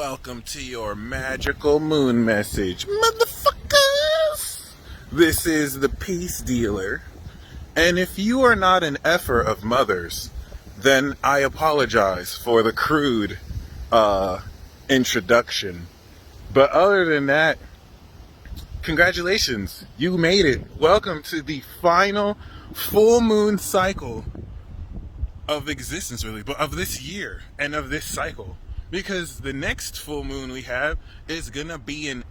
Welcome to your magical moon message, motherfuckers! This is the Peace Dealer, and if you are not an effer of mothers, then I apologize for the crude introduction. But other than that, congratulations, you made it. Welcome to the final full moon cycle of existence, really, but of this year and of this cycle. Because the next full moon we have is gonna be in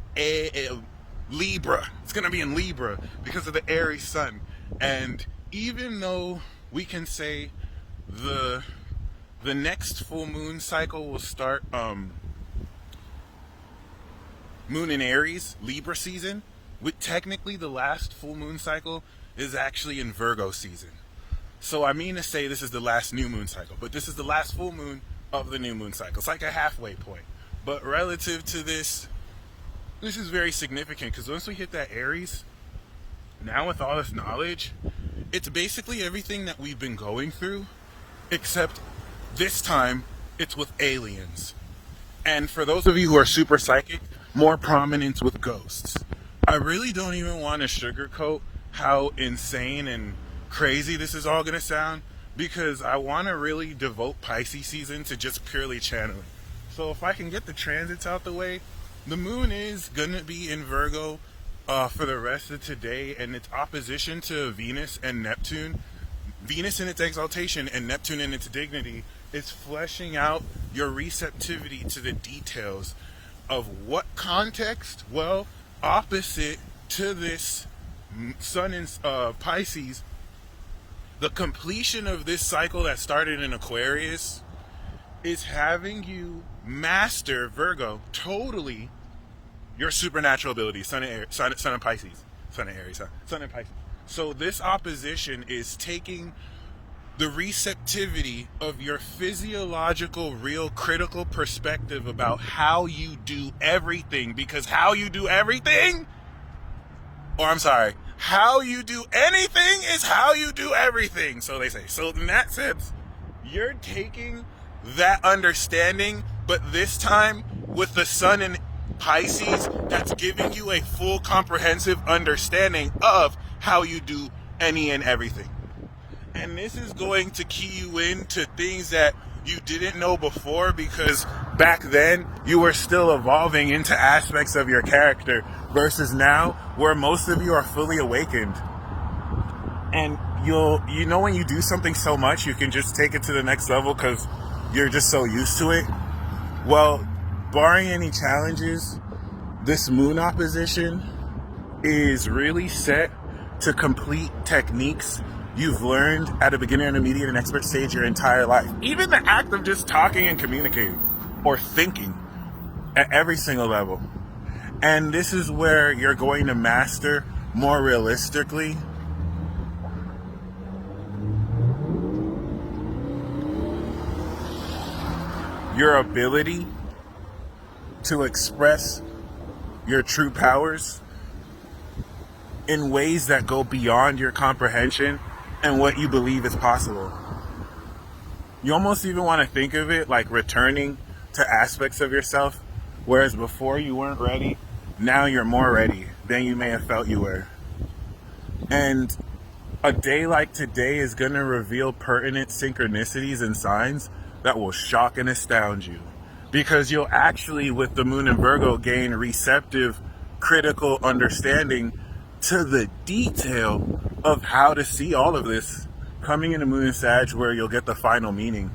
Libra. It's gonna be in Libra because of the Aries sun. And even though we can say the next full moon cycle will start moon in Aries, Libra season, with technically the last full moon cycle is actually in Virgo season. So I mean to say this is the last new moon cycle, but this is the last full moon of the new moon cycle. It's like a halfway point. But relative to this is very significant because once we hit that Aries, now with all this knowledge, it's basically everything that we've been going through, except this time it's with aliens. And for those of you who are super psychic, more prominence with ghosts. I really don't even want to sugarcoat how insane and crazy this is all going to sound, because I want to really devote Pisces season to just purely channeling. So if I can get the transits out the way, the moon is going to be in Virgo for the rest of today, and its opposition to Venus and Neptune, Venus in its exaltation and Neptune in its dignity, is fleshing out your receptivity to the details of what context. Well, opposite to this sun in Pisces, the completion of this cycle that started in Aquarius is having you master, Virgo, totally your supernatural abilities. Sun in Pisces. Sun in Aries. Sun in Pisces. So this opposition is taking the receptivity of your physiological, real, critical perspective about how you do everything. Because how you do everything, how you do anything is how you do everything, so they say. So in that sense, you're taking that understanding, but this time with the sun in Pisces, that's giving you a full comprehensive understanding of how you do any and everything. And this is going to key you into things that you didn't know before, because back then you were still evolving into aspects of your character, versus now where most of you are fully awakened. And you know when you do something so much, you can just take it to the next level because you're just so used to it. Well, barring any challenges, this moon opposition is really set to complete techniques you've learned at a beginner, intermediate, and expert stage your entire life. Even the act of just talking and communicating or thinking at every single level. And this is where you're going to master more realistically your ability to express your true powers in ways that go beyond your comprehension and what you believe is possible. You almost even want to think of it like returning to aspects of yourself, whereas before you weren't ready, now you're more ready than you may have felt you were. And a day like today is going to reveal pertinent synchronicities and signs that will shock and astound you, because you'll actually, with the moon in Virgo, gain receptive, critical understanding to the detail of how to see all of this coming into moon in Sag, where you'll get the final meaning.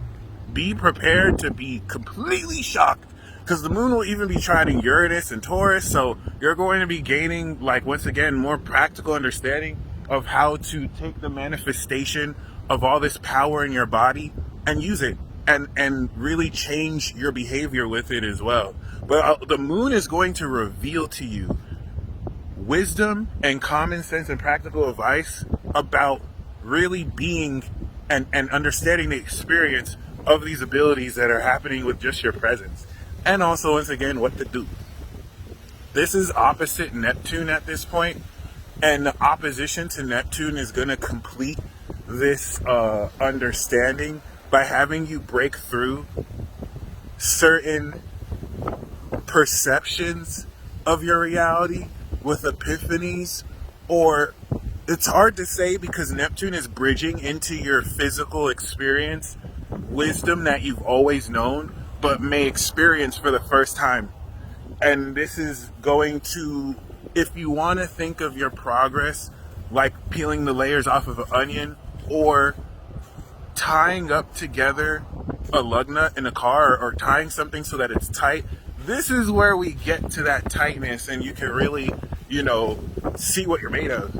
Be prepared to be completely shocked, because the moon will even be trining Uranus and Taurus, so you're going to be gaining, like, once again, more practical understanding of how to take the manifestation of all this power in your body and use it and really change your behavior with it as well. But the moon is going to reveal to you wisdom and common sense and practical advice about really being and understanding the experience of these abilities that are happening with just your presence. And also, once again, what to do. This is opposite Neptune at this point, and the opposition to Neptune is going to complete this understanding by having you break through certain perceptions of your reality with epiphanies, or it's hard to say because Neptune is bridging into your physical experience, wisdom that you've always known, but may experience for the first time. And this is going to, if you want to think of your progress like peeling the layers off of an onion, or tying up together a lug nut in a car, or tying something so that it's tight, this is where we get to that tightness and you can really, see what you're made of.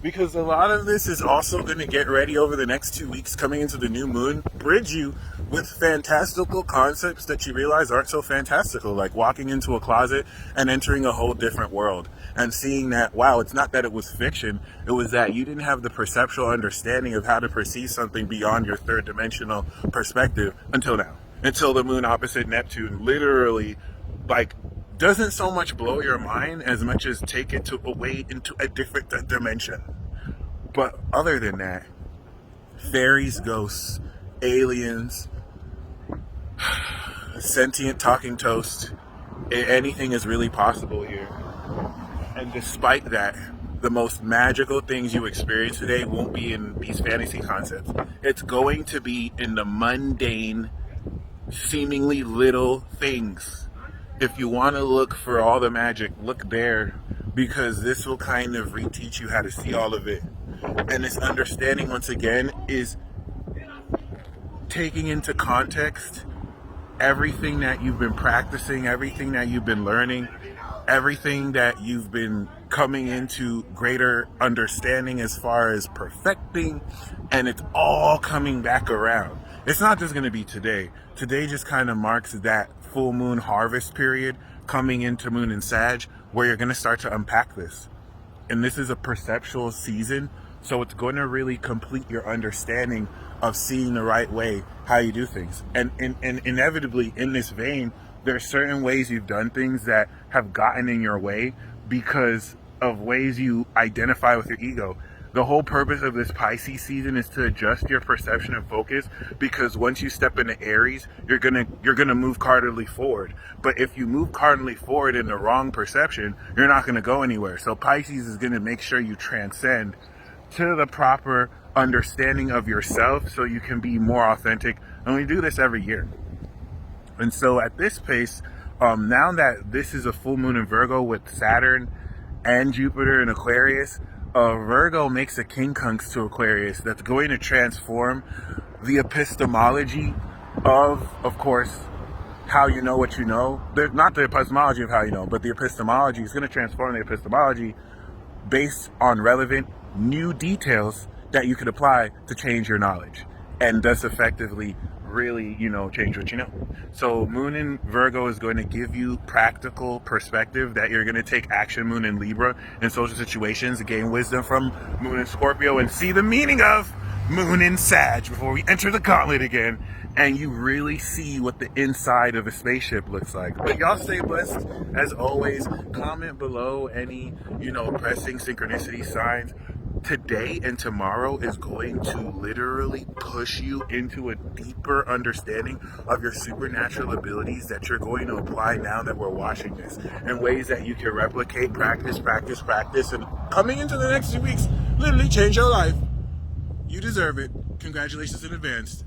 Because a lot of this is also going to get ready over the next 2 weeks coming into the new moon, bridge you with fantastical concepts that you realize aren't so fantastical, like walking into a closet and entering a whole different world and seeing that, wow, it's not that it was fiction, it was that you didn't have the perceptual understanding of how to perceive something beyond your third dimensional perspective until now. Until the moon opposite Neptune literally, doesn't so much blow your mind as much as take it away into a different dimension. But other than that, fairies, ghosts, aliens, sentient talking toast, anything is really possible here. And despite that, the most magical things you experience today won't be in these fantasy concepts. It's going to be in the mundane, seemingly little things. If you want to look for all the magic, look there, because this will kind of reteach you how to see all of it. And this understanding, once again, is taking into context everything that you've been practicing, everything that you've been learning, everything that you've been coming into greater understanding as far as perfecting, and it's all coming back around. It's not just going to be today. Today just kind of marks that full moon harvest period coming into moon in Sag, where you're going to start to unpack this. And this is a perceptual season, so it's going to really complete your understanding of seeing the right way how you do things. And inevitably in this vein, there are certain ways you've done things that have gotten in your way because of ways you identify with your ego. The whole purpose of this Pisces season is to adjust your perception and focus, because once you step into Aries, you're gonna move cardinally forward. But if you move cardinally forward in the wrong perception, you're not gonna go anywhere. So Pisces is gonna make sure you transcend to the proper understanding of yourself so you can be more authentic. And we do this every year. And so at this pace, now that this is a full moon in Virgo with Saturn and Jupiter in Aquarius, Virgo makes a quincunx to Aquarius that's going to transform the epistemology of course, how you know what you know. Not the epistemology of how you know, but the epistemology is going to transform the epistemology based on relevant new details that you could apply to change your knowledge, and thus effectively really, change what you know. So moon in Virgo is going to give you practical perspective that you're going to take action. Moon in Libra in social situations, gain wisdom from moon in Scorpio, and see the meaning of moon in Sag before we enter the gauntlet again, and you really see what the inside of a spaceship looks like. But y'all stay blessed as always. Comment below any pressing synchronicity signs. Today and tomorrow is going to literally push you into a deeper understanding of your supernatural abilities that you're going to apply now that we're watching this, in ways that you can replicate, practice, and coming into the next 2 weeks, literally change your life. You deserve it. Congratulations in advance.